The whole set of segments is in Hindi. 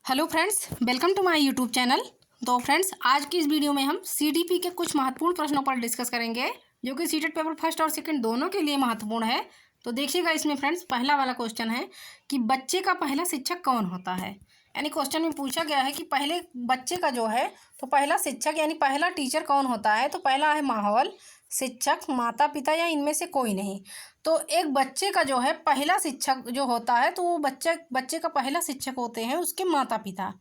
Hello friends, welcome to my YouTube channel. तो फ्रेंड्स, आज की इस वीडियो में हम सीडीपी के कुछ महत्वपूर्ण प्रश्नों पर डिस्कस करेंगे जो कि सीटेट पेपर फर्स्ट और सेकंड दोनों के लिए महत्वपूर्ण है। तो देखिएगा, इसमें फ्रेंड्स पहला वाला क्वेश्चन है कि बच्चे का पहला शिक्षक कौन होता है। यानी क्वेश्चन में पूछा गया है कि पहले बच्चे का जो है तो पहला शिक्षक यानी पहला टीचर कौन होता है। तो पहला है माहौल, शिक्षक, माता पिता या इनमें से कोई नहीं। तो एक बच्चे का जो है पहला शिक्षक जो होता है तो वो बच्चे का पहला शिक्षक होते हैं उसके माता पिता।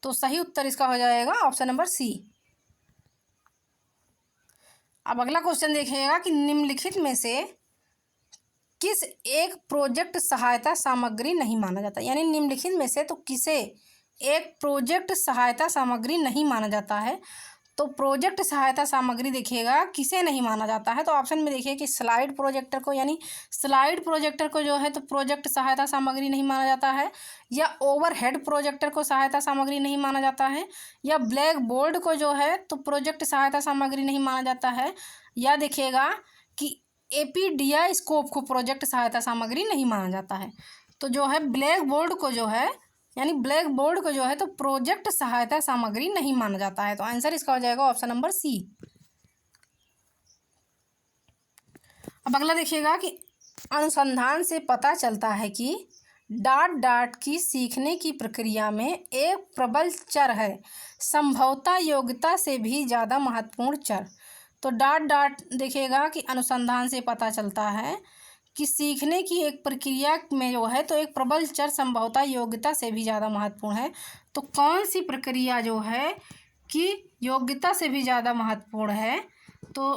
तो सही उत्तर इसका हो जाएगा ऑप्शन नंबर सी। अब अगला क्वेश्चन देखिएगा कि निम्नलिखित में से किस एक प्रोजेक्ट सहायता सामग्री नहीं माना जाता। यानी निम्नलिखित में से तो किसे एक प्रोजेक्ट सहायता सामग्री नहीं माना जाता है। तो प्रोजेक्ट सहायता सामग्री देखिएगा किसे नहीं माना जाता है। तो ऑप्शन में देखिए कि स्लाइड प्रोजेक्टर को, यानी स्लाइड प्रोजेक्टर को जो है तो प्रोजेक्ट सहायता सामग्री नहीं माना जाता है, या ओवरहेड प्रोजेक्टर को सहायता सामग्री नहीं माना जाता है, या ब्लैक बोर्ड को जो है तो प्रोजेक्ट सहायता सामग्री नहीं माना जाता है, या देखिएगा कि एपीडीआई स्कोप को प्रोजेक्ट सहायता सामग्री नहीं माना जाता है। तो जो है ब्लैक बोर्ड को जो है यानी ब्लैक बोर्ड को जो है तो प्रोजेक्ट सहायता सामग्री नहीं माना जाता है। तो आंसर इसका हो जाएगा ऑप्शन नंबर सी। अब अगला देखिएगा कि अनुसंधान से पता चलता है कि डाट डाट की सीखने की प्रक्रिया में एक प्रबल चर है, संभवतः योग्यता से भी ज़्यादा महत्वपूर्ण चर। तो डाट डाट देखिएगा कि अनुसंधान से पता चलता है कि सीखने की एक प्रक्रिया में जो है तो एक प्रबल चर संभवतः योग्यता से भी ज़्यादा महत्वपूर्ण है। तो कौन सी प्रक्रिया जो है कि योग्यता से भी ज़्यादा महत्वपूर्ण है। तो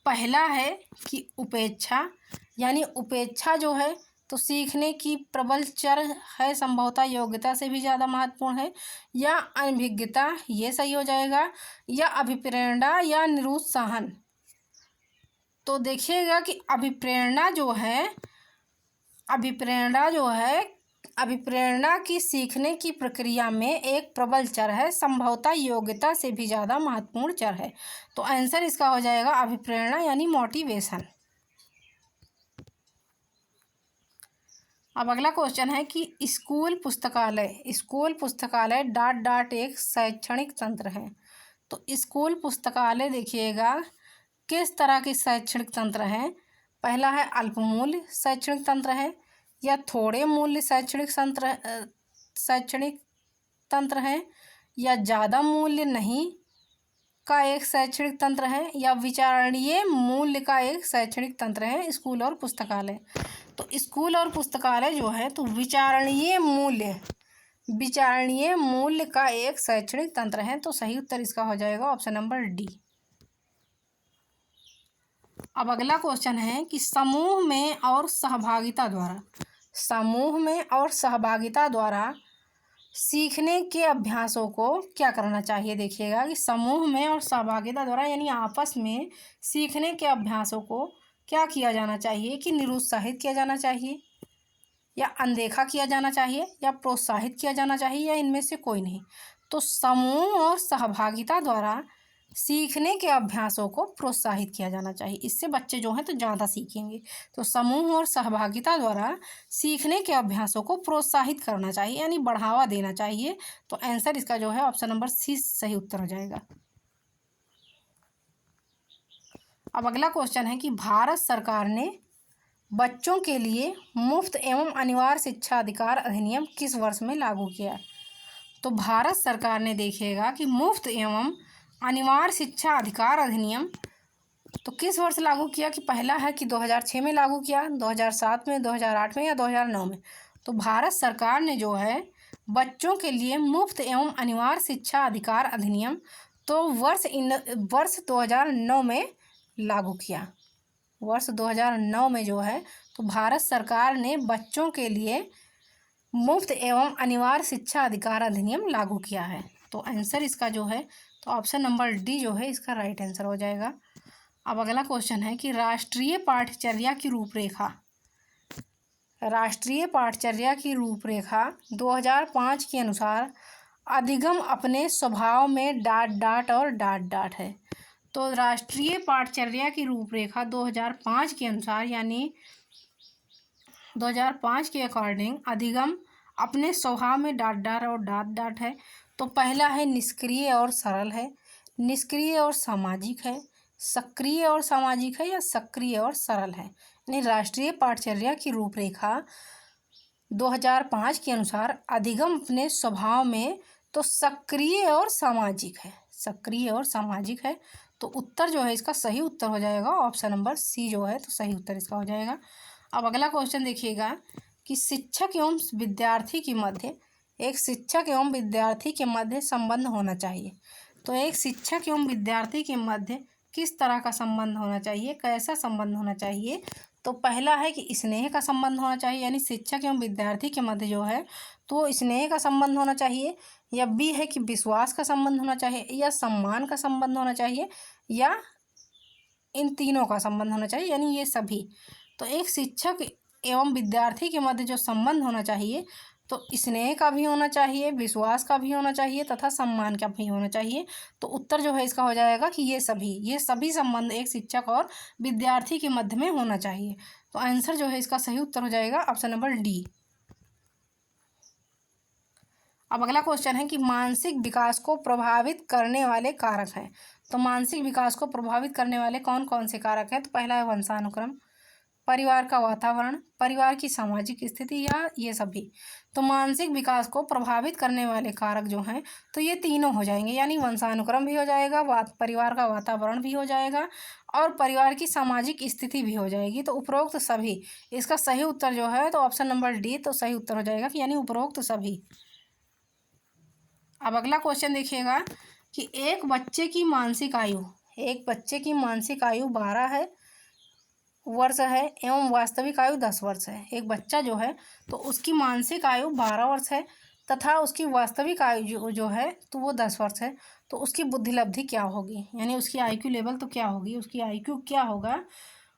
पहला है कि उपेक्षा, यानी उपेक्षा जो है तो सीखने की प्रबल चर है, संभवतः योग्यता से भी ज़्यादा महत्वपूर्ण है, या अनभिज्ञता, ये सही हो जाएगा, या अभिप्रेरणा या निरुत्साहन। तो देखिएगा कि अभिप्रेरणा की सीखने की प्रक्रिया में एक प्रबल चर है, संभवतः योग्यता से भी ज़्यादा महत्वपूर्ण चर है। तो आंसर इसका हो जाएगा अभिप्रेरणा यानी मोटिवेशन। अब अगला क्वेश्चन है कि स्कूल पुस्तकालय डाट डाट एक शैक्षणिक तंत्र है। तो स्कूल पुस्तकालय देखिएगा किस तरह के शैक्षणिक तंत्र हैं। पहला है अल्पमूल्य शैक्षणिक तंत्र है, या थोड़े मूल्य शैक्षणिक तंत्र है, या ज़्यादा मूल्य नहीं का एक शैक्षणिक तंत्र है, या विचारणीय मूल्य का एक शैक्षणिक तंत्र है स्कूल और पुस्तकालय। तो स्कूल और पुस्तकालय जो है तो विचारणीय मूल्य का एक शैक्षणिक तंत्र है। तो सही उत्तर इसका हो जाएगा ऑप्शन नंबर डी। अब अगला क्वेश्चन है कि समूह में और सहभागिता द्वारा सीखने के अभ्यासों को क्या करना चाहिए। देखिएगा कि समूह में और सहभागिता द्वारा यानी आपस में सीखने के अभ्यासों को क्या किया जाना चाहिए कि निरुत्साहित किया जाना चाहिए, या अनदेखा किया जाना चाहिए, या प्रोत्साहित किया जाना चाहिए, या इनमें से कोई नहीं। तो समूह और सहभागिता द्वारा सीखने के अभ्यासों को प्रोत्साहित किया जाना चाहिए, इससे बच्चे जो हैं तो ज़्यादा सीखेंगे। तो समूह और सहभागिता द्वारा सीखने के अभ्यासों को प्रोत्साहित करना चाहिए यानी बढ़ावा देना चाहिए। तो आंसर इसका जो है ऑप्शन नंबर सी सही उत्तर हो जाएगा। अब अगला क्वेश्चन है कि भारत सरकार ने बच्चों के लिए मुफ्त एवं अनिवार्य शिक्षा अधिकार अधिनियम किस वर्ष में लागू किया। तो भारत सरकार ने देखिएगा कि मुफ्त एवं अनिवार्य शिक्षा अधिकार अधिनियम तो किस वर्ष लागू किया कि पहला है कि 2006 में लागू किया, 2007 में, 2008 में, या 2009 में। तो भारत सरकार ने जो है बच्चों के लिए मुफ्त एवं अनिवार्य शिक्षा अधिकार अधिनियम तो वर्ष 2009 में लागू किया। वर्ष 2009 में जो है तो भारत सरकार ने बच्चों के लिए मुफ्त एवं अनिवार्य शिक्षा अधिकार अधिनियम लागू किया है। तो आंसर इसका जो है तो ऑप्शन नंबर डी जो है इसका राइट आंसर हो जाएगा। अब अगला क्वेश्चन है कि राष्ट्रीय पाठ्यचर्या की रूपरेखा 2005 के अनुसार अधिगम अपने स्वभाव में डाट डाट और डाट डाट है। तो राष्ट्रीय पाठ्यचर्या की रूपरेखा 2005 के अनुसार यानी 2005 के अकॉर्डिंग अधिगम अपने स्वभाव में डाँटदार और डाँट है। तो पहला है निष्क्रिय और सरल है, निष्क्रिय और सामाजिक है, सक्रिय और सामाजिक है, या सक्रिय और सरल है। यानी राष्ट्रीय पाठचर्या की रूपरेखा 2005 के अनुसार अधिगम अपने स्वभाव में तो सक्रिय और सामाजिक है, सक्रिय और सामाजिक है। तो उत्तर जो है इसका सही उत्तर हो जाएगा ऑप्शन नंबर सी जो है, तो सही उत्तर इसका हो जाएगा। अब अगला क्वेश्चन देखिएगा कि शिक्षक एवं विद्यार्थी के मध्य, एक शिक्षक एवं विद्यार्थी के मध्य संबंध होना चाहिए। तो एक शिक्षक एवं विद्यार्थी के मध्य किस तरह का संबंध होना चाहिए, कैसा संबंध होना चाहिए। तो पहला है कि स्नेह का संबंध होना चाहिए, यानी शिक्षक एवं विद्यार्थी के मध्य जो है तो स्नेह का संबंध होना चाहिए, या बी है कि विश्वास का संबंध होना चाहिए, या सम्मान का संबंध होना चाहिए, या इन तीनों का संबंध होना चाहिए, यानी ये सभी। तो एक शिक्षक एवं विद्यार्थी के मध्य जो संबंध होना चाहिए तो स्नेह का भी होना चाहिए, विश्वास का भी होना चाहिए तथा सम्मान का भी होना चाहिए। तो उत्तर जो है इसका हो जाएगा कि ये सभी संबंध एक शिक्षक और विद्यार्थी के मध्य में होना चाहिए। तो आंसर जो है इसका सही उत्तर हो जाएगा ऑप्शन नंबर डी। अब अगला क्वेश्चन है कि मानसिक विकास को प्रभावित करने वाले कारक हैं। तो मानसिक विकास को प्रभावित करने वाले कौन कौन से कारक हैं। तो पहला है वंशानुक्रम, परिवार का वातावरण, परिवार की सामाजिक स्थिति, या ये सभी। तो मानसिक विकास को प्रभावित करने वाले कारक जो हैं तो ये तीनों हो जाएंगे, यानी वंशानुक्रम भी हो जाएगा, परिवार का वातावरण भी हो जाएगा, और परिवार की सामाजिक स्थिति भी हो जाएगी। तो उपरोक्त सभी, इसका सही उत्तर जो है तो ऑप्शन नंबर डी तो सही उत्तर हो जाएगा कि यानी उपरोक्त सभी। अब अगला क्वेश्चन देखिएगा कि एक बच्चे की मानसिक आयु 12 वर्ष है एवं वास्तविक आयु 10 वर्ष है। एक बच्चा जो है तो उसकी मानसिक आयु 12 वर्ष है तथा उसकी वास्तविक आयु जो है तो वो 10 वर्ष है। तो उसकी बुद्धिलब्धि क्या होगी, यानी उसकी IQ लेवल तो क्या होगी, उसकी IQ क्या होगा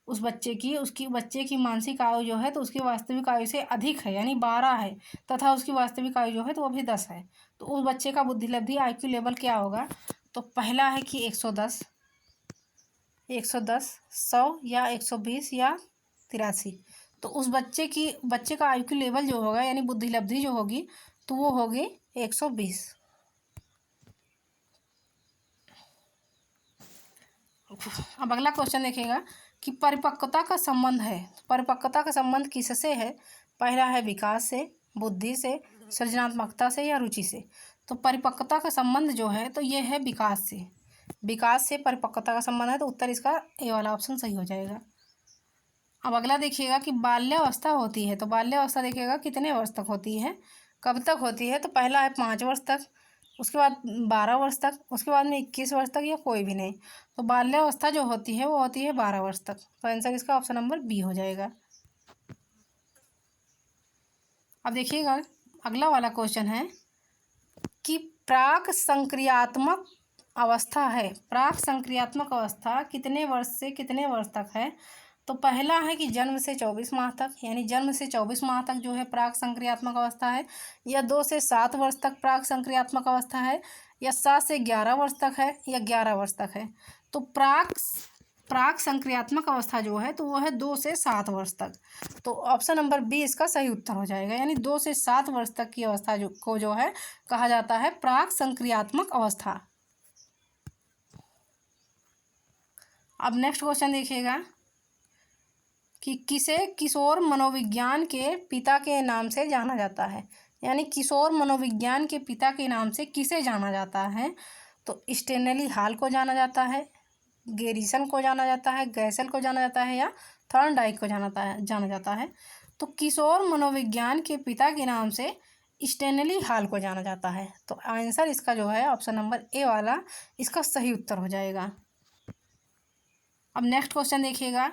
उस बच्चे की। उसकी बच्चे की मानसिक आयु जो है तो उसकी वास्तविक आयु से अधिक है, यानी 12 है, तथा उसकी वास्तविक आयु जो है तो वो भी 10 है। तो उस बच्चे का बुद्धिलब्धि IQ लेवल क्या होगा। तो पहला है कि 110, 100 या 120 या 83। तो उस बच्चे का IQ लेवल जो होगा यानी बुद्धिलब्धि जो होगी तो वो होगी 120। अब अगला क्वेश्चन देखेगा कि परिपक्वता का संबंध है। परिपक्वता का संबंध किससे है। पहला है विकास से, बुद्धि से, सृजनात्मकता से, या रुचि से। तो परिपक्वता का संबंध जो है तो ये है विकास से, विकास से परिपक्वता का संबंध है। तो उत्तर इसका ए वाला ऑप्शन सही हो जाएगा। अब अगला देखिएगा कि बाल्यावस्था होती है। तो बाल्यावस्था देखिएगा कितने वर्ष तक होती है, कब तक होती है। तो पहला है 5 वर्ष तक, उसके बाद 12 वर्ष तक, उसके बाद में 21 वर्ष तक, या कोई भी नहीं। तो बाल्यावस्था जो होती है वो होती है 12 वर्ष तक। तो आंसर इसका ऑप्शन नंबर बी हो जाएगा। अब देखिएगा अगला वाला क्वेश्चन है कि प्राक संक्रियात्मक अवस्था है। प्राक संक्रियात्मक अवस्था कितने वर्ष से कितने वर्ष तक है। तो पहला है कि जन्म से 24 माह तक, यानी जन्म से 24 माह तक जो है प्राक संक्रियात्मक अवस्था है, या 2 से 7 वर्ष तक प्राक संक्रियात्मक अवस्था है, या 7 से 11 वर्ष तक है, या 11 वर्ष तक है। तो प्राक संक्रियात्मक अवस्था जो है तो वो है 2 से 7 वर्ष तक। तो ऑप्शन नंबर बी इसका सही उत्तर हो जाएगा, यानी 2 से 7 वर्ष तक की अवस्था जो है कहा जाता है प्राक संक्रियात्मक अवस्था। अब नेक्स्ट क्वेश्चन देखिएगा कि किसे किशोर मनोविज्ञान के पिता के नाम से जाना जाता है। यानी किशोर मनोविज्ञान के पिता के नाम से किसे जाना जाता है। तो स्टेनली हॉल को जाना जाता है, गैरिसन को जाना जाता है, गैसल को जाना जाता है, या थॉर्नडाइक को जाना जाता है। तो किशोर मनोविज्ञान के पिता के नाम से स्टेनली हॉल को जाना जाता है। तो आंसर इसका जो है ऑप्शन नंबर ए वाला इसका सही उत्तर हो जाएगा। अब नेक्स्ट क्वेश्चन देखिएगा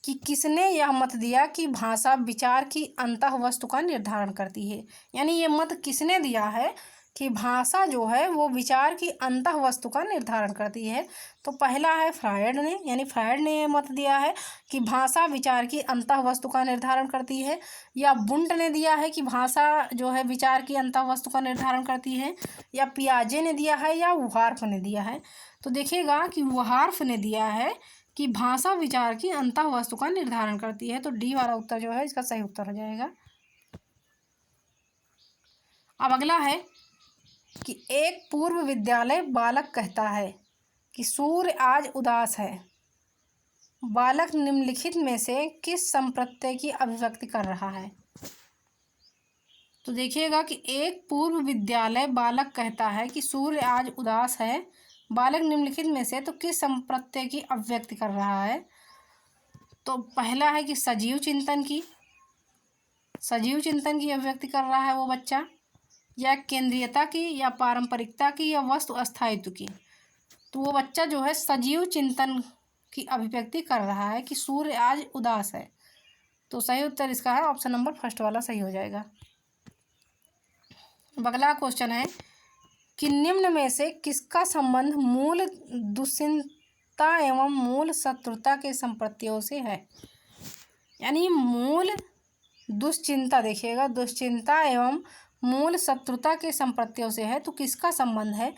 कि किसने यह मत दिया कि भाषा विचार की अंतः वस्तु का निर्धारण करती है। यानी ये मत किसने दिया है कि भाषा जो है वो विचार की अंतः वस्तु का निर्धारण करती है। तो पहला है फ्रायड ने, यानी फ्रायड ने यह मत दिया है कि भाषा विचार की अंतः वस्तु का निर्धारण करती है, या बुंट ने दिया है कि भाषा जो है विचार की अंतः वस्तु का निर्धारण करती है, या पियाजे ने दिया है, या वुहार्फ ने दिया है। तो देखिएगा कि वुहार्फ ने दिया है कि भाषा विचार की अंतः वस्तु का निर्धारण करती है। तो डी वाला उत्तर जो है इसका सही उत्तर हो जाएगा। अब अगला है कि एक पूर्व विद्यालय बालक कहता है कि सूर्य आज उदास है। बालक निम्नलिखित में से किस संप्रत्यय की अभिव्यक्ति कर रहा है? तो देखिएगा कि एक पूर्व विद्यालय बालक कहता है कि सूर्य आज उदास है। बालक निम्नलिखित में से तो किस संप्रत्यय की अभिव्यक्ति कर रहा है? तो पहला है कि सजीव चिंतन की अभिव्यक्ति कर रहा है वो बच्चा, या केंद्रीयता की, या पारंपरिकता की, या वस्तु अस्थायित्व की। तो वो बच्चा जो है सजीव चिंतन की अभिव्यक्ति कर रहा है कि सूर्य आज उदास है। तो सही उत्तर इसका है ऑप्शन नंबर फर्स्ट वाला सही हो जाएगा। अगला क्वेश्चन है कि निम्न में से किसका संबंध मूल दुश्चिंता एवं मूल शत्रुता के संप्रत्ययों से है? यानी मूल दुश्चिंता, देखिएगा, दुश्चिंता एवं मूल शत्रुता के संप्रत्ययों से है, तो किसका संबंध है?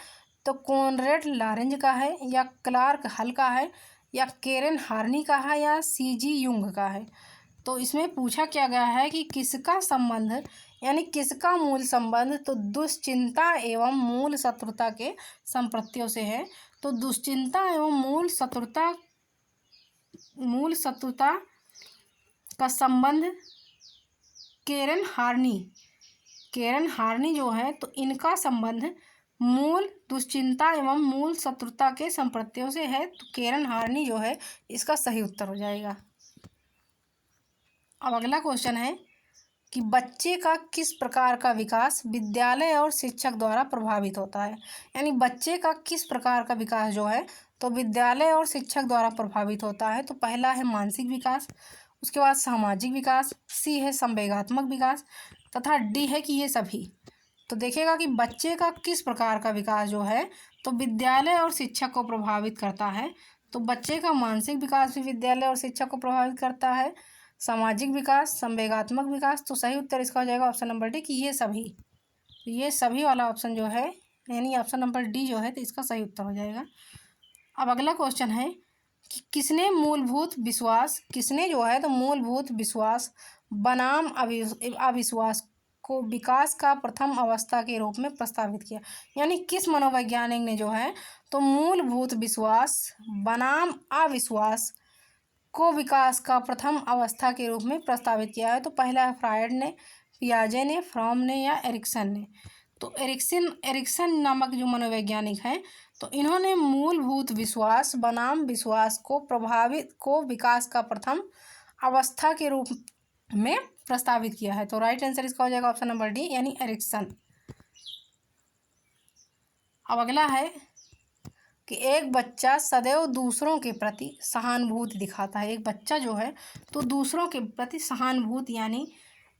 तो कॉनरेड लॉरेंज का है, या क्लार्क हल का है, या केरन हार्नी का है, या सीजी युंग का है। तो इसमें पूछा क्या गया है कि किसका संबंध, यानी किसका मूल संबंध तो दुश्चिंता एवं मूल शत्रुता के संप्रत्ययों से है। तो दुश्चिंता एवं मूल शत्रुता का संबंध केरन हार्नी जो है, तो इनका संबंध मूल दुश्चिंता एवं मूल शत्रुता के संप्रत्ययों से है। तो केरन हार्नी जो है इसका सही उत्तर हो जाएगा। अब अगला क्वेश्चन है कि बच्चे का किस प्रकार का विकास विद्यालय और शिक्षक द्वारा प्रभावित होता है? यानी बच्चे का किस प्रकार का विकास जो है तो विद्यालय और शिक्षक द्वारा प्रभावित होता है। तो पहला है मानसिक विकास, उसके बाद सामाजिक विकास, सी है संवेगात्मक विकास, तथा डी है कि ये सभी। तो देखिएगा कि बच्चे का किस प्रकार का विकास जो है तो विद्यालय और शिक्षक को प्रभावित करता है। तो बच्चे का मानसिक विकास भी विद्यालय और शिक्षक को प्रभावित करता है, सामाजिक विकास, संवेगात्मक विकास। तो सही उत्तर इसका हो जाएगा ऑप्शन नंबर डी कि ये सभी। तो ये सभी वाला ऑप्शन जो है यानी ऑप्शन नंबर डी जो है तो इसका सही उत्तर हो जाएगा। अब अगला क्वेश्चन है कि किसने जो है तो मूलभूत विश्वास बनाम अविश्वास को विकास का प्रथम अवस्था के रूप में प्रस्तावित किया? यानी किस मनोवैज्ञानिक ने जो है तो मूलभूत विश्वास बनाम अविश्वास को विकास का प्रथम अवस्था के रूप में प्रस्तावित किया है? तो पहला है फ्रायड ने, पियाजे ने, फ्रॉम ने, या एरिक्सन ने। तो एरिक्सन नामक जो मनोवैज्ञानिक हैं तो इन्होंने मूलभूत विश्वास बनाम विश्वास को विकास का प्रथम अवस्था के रूप में प्रस्तावित किया है। तो राइट आंसर इसका हो जाएगा ऑप्शन नंबर डी यानी एरिक्सन। अब अगला है कि एक बच्चा सदैव दूसरों के प्रति सहानुभूति दिखाता है। एक बच्चा जो है तो दूसरों के प्रति सहानुभूति यानी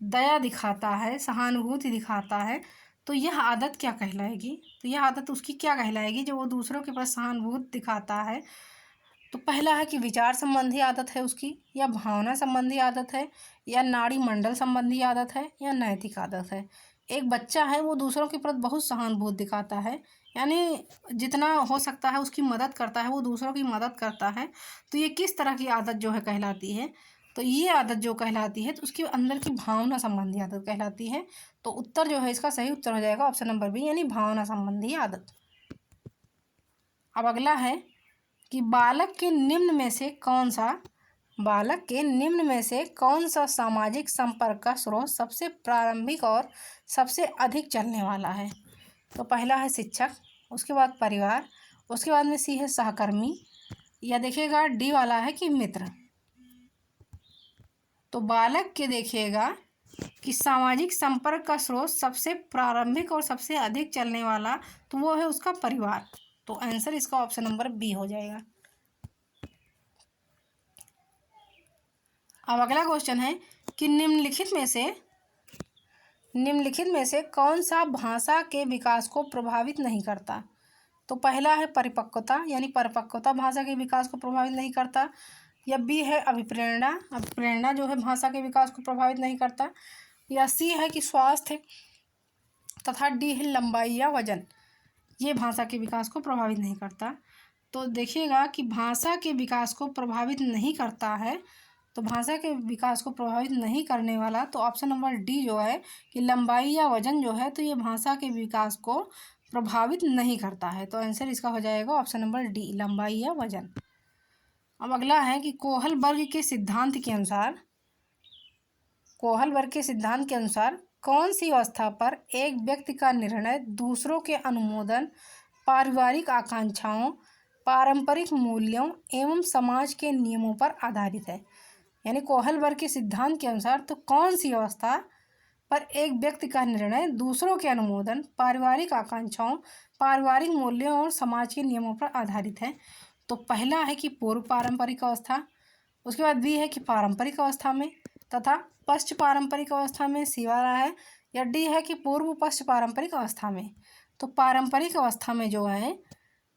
दया दिखाता है, सहानुभूति दिखाता है। तो यह आदत क्या कहलाएगी? तो यह आदत उसकी क्या कहलाएगी जो वो दूसरों के प्रति सहानुभूति दिखाता है? तो पहला है कि विचार संबंधी आदत है उसकी, या भावना संबंधी आदत है, या नाड़ी मंडल संबंधी आदत है, या नैतिक आदत है। एक बच्चा है वो दूसरों के प्रति बहुत सहानुभूति दिखाता है, यानी जितना हो सकता है उसकी मदद करता है, वो दूसरों की मदद करता है। तो ये किस तरह की आदत जो है कहलाती है? तो ये आदत जो कहलाती है तो उसके अंदर की भावना संबंधी आदत कहलाती है। तो उत्तर जो है इसका सही उत्तर हो जाएगा ऑप्शन नंबर बी यानी भावना संबंधी आदत। अब अगला है कि बालक के निम्न में से कौन सा सामाजिक संपर्क का स्रोत सबसे प्रारंभिक और सबसे अधिक चलने वाला है? तो पहला है शिक्षक, उसके बाद परिवार, उसके बाद में सी है सहकर्मी, या देखिएगा डी वाला है कि मित्र। तो बालक के देखिएगा कि सामाजिक संपर्क का स्रोत सबसे प्रारंभिक और सबसे अधिक चलने वाला तो वो है उसका परिवार। तो आंसर इसका ऑप्शन नंबर बी हो जाएगा। अब अगला क्वेश्चन है कि निम्नलिखित में से कौन सा भाषा के विकास को प्रभावित नहीं करता? तो पहला है परिपक्वता, यानी परिपक्वता भाषा के विकास को प्रभावित नहीं करता, या बी है अभिप्रेरणा जो है भाषा के विकास को प्रभावित नहीं करता, या सी है कि स्वास्थ्य, तथा डी है लंबाई या वजन, ये भाषा के विकास को प्रभावित नहीं करता। तो देखिएगा कि भाषा के विकास को प्रभावित नहीं करता है तो भाषा के विकास को प्रभावित नहीं करने वाला, तो ऑप्शन नंबर डी जो है कि लंबाई या वजन जो है तो ये भाषा के विकास को प्रभावित नहीं करता है। तो आंसर इसका हो जाएगा ऑप्शन नंबर डी, लंबाई या वजन। अब अगला है कि कोहलबर्ग के सिद्धांत के अनुसार कौन सी अवस्था पर एक व्यक्ति का निर्णय दूसरों के अनुमोदन, पारिवारिक आकांक्षाओं, पारंपरिक मूल्यों एवं समाज के नियमों पर आधारित है। यानी कोहलबर्ग के सिद्धांत के अनुसार तो कौन सी अवस्था पर एक व्यक्ति का निर्णय दूसरों के अनुमोदन, पारिवारिक आकांक्षाओं, पारिवारिक मूल्यों और समाज के नियमों पर आधारित है। तो पहला है कि पूर्व पारंपरिक अवस्था, उसके बाद बी है कि पारंपरिक अवस्था में, तथा पश्च पारंपरिक अवस्था में सी वाला है, या डी है कि पूर्व पश्च पारंपरिक अवस्था में। तो पारंपरिक अवस्था में जो है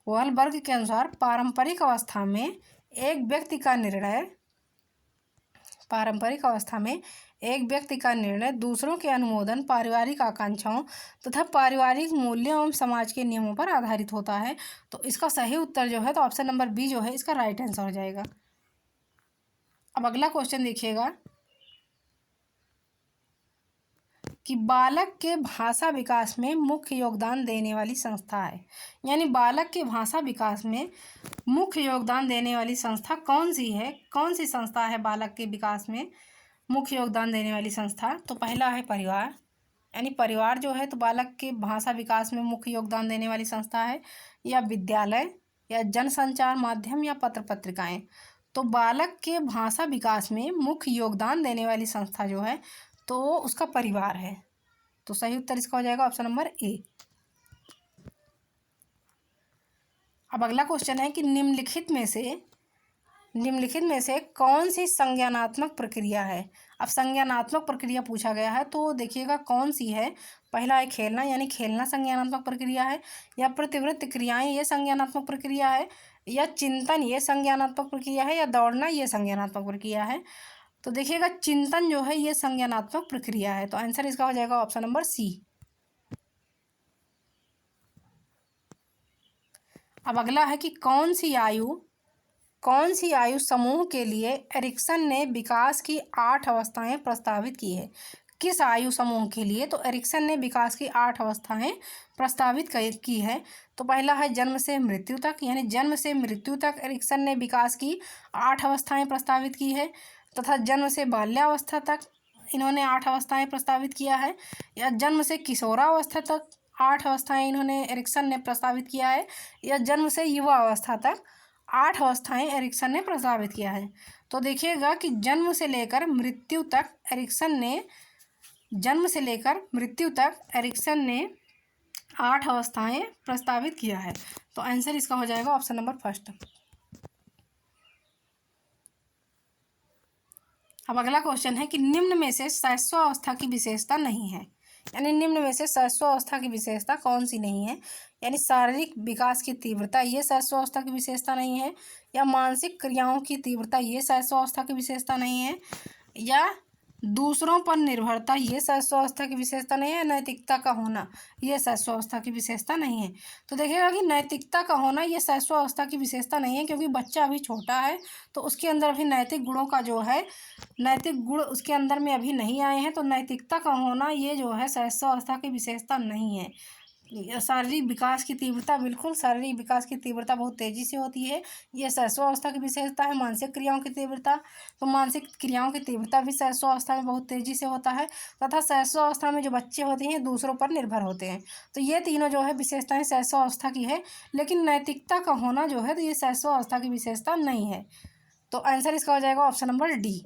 कोहलबर्ग के अनुसार पारंपरिक अवस्था में एक व्यक्ति का निर्णय दूसरों के अनुमोदन, पारिवारिक आकांक्षाओं तथा पारिवारिक मूल्यों एवं समाज के नियमों पर आधारित होता है। तो इसका सही उत्तर जो है तो ऑप्शन नंबर बी जो है इसका राइट आंसर हो जाएगा। अब अगला क्वेश्चन देखिएगा कि बालक के भाषा विकास में मुख्य योगदान देने वाली संस्था है। यानी बालक के भाषा विकास में मुख्य योगदान देने वाली संस्था कौन सी है, कौन सी संस्था है बालक के विकास में मुख्य योगदान देने वाली संस्था। तो पहला है परिवार, यानी परिवार जो है तो बालक के भाषा विकास में मुख्य योगदान देने वाली संस्था है, या विद्यालय, या जनसंचार माध्यम, या पत्र पत्रिकाएं। तो बालक के भाषा विकास में मुख्य योगदान देने वाली संस्था जो है तो उसका परिवार है। तो सही उत्तर इसका हो जाएगा ऑप्शन नंबर ए। अब अगला क्वेश्चन है कि निम्नलिखित में से कौन सी संज्ञानात्मक प्रक्रिया है। अब संज्ञानात्मक प्रक्रिया पूछा गया है तो देखिएगा कौन सी है। पहला है खेलना, यानी खेलना संज्ञानात्मक प्रक्रिया है, या प्रतिवृत्ति क्रियाएं ये संज्ञानात्मक प्रक्रिया है, या चिंतन ये संज्ञानात्मक प्रक्रिया है, या दौड़ना ये संज्ञानात्मक प्रक्रिया है। तो देखिएगा चिंतन जो है ये संज्ञानात्मक प्रक्रिया है। तो आंसर इसका हो जाएगा ऑप्शन नंबर सी। अब अगला है कि कौन सी आयु समूह के लिए एरिक्सन ने विकास की 8 अवस्थाएं प्रस्तावित की है। किस आयु समूह के लिए तो एरिक्सन ने विकास की 8 अवस्थाएं प्रस्तावित की है। तो पहला है जन्म से मृत्यु तक, यानी जन्म से मृत्यु तक एरिक्सन ने विकास की 8 अवस्थाएं प्रस्तावित की है, तथा जन्म से बाल्यावस्था तक इन्होंने 8 अवस्थाएं प्रस्तावित किया है, या जन्म से किशोरावस्था तक 8 अवस्थाएं इन्होंने एरिक्सन ने प्रस्तावित किया है, या जन्म से युवा अवस्था तक 8 अवस्थाएं एरिक्सन ने प्रस्तावित किया है। तो देखिएगा कि जन्म से लेकर मृत्यु तक एरिक्सन ने 8 अवस्थाएं प्रस्तावित किया है। तो आंसर इसका हो जाएगा ऑप्शन नंबर फर्स्ट। अब अगला क्वेश्चन है कि निम्न में से शैशव अवस्था की विशेषता नहीं है। यानी निम्न में से शैशव अवस्था की विशेषता कौन सी नहीं है। यानी शारीरिक विकास की तीव्रता ये शैशव अवस्था की विशेषता नहीं है, या मानसिक क्रियाओं की तीव्रता ये शैशव अवस्था की विशेषता नहीं है, या दूसरों पर निर्भरता ये शैशव अवस्था की विशेषता नहीं है, नैतिकता का होना ये शैशव अवस्था की विशेषता नहीं है। तो देखिएगा कि नैतिकता का होना ये शैशव अवस्था की विशेषता नहीं है, क्योंकि बच्चा अभी छोटा है तो उसके अंदर अभी नैतिक गुणों का जो है नैतिक गुण उसके अंदर में अभी नहीं आए हैं। तो नैतिकता का होना ये जो है शैशव अवस्था की विशेषता नहीं है। शारीरिक विकास की तीव्रता, बिल्कुल शारीरिक विकास की तीव्रता बहुत तेज़ी से होती है, ये शैशव अवस्था की विशेषता है। मानसिक क्रियाओं की तीव्रता, तो मानसिक क्रियाओं की तीव्रता भी शैशव अवस्था में बहुत तेज़ी से होता है, तथा शैशव अवस्था में जो बच्चे होते हैं दूसरों पर निर्भर होते हैं। तो ये तीनों जो है विशेषताएं शैशव अवस्था की है, लेकिन नैतिकता का होना जो है तो ये शैशव अवस्था की विशेषता नहीं है। तो आंसर इसका हो जाएगा ऑप्शन नंबर डी।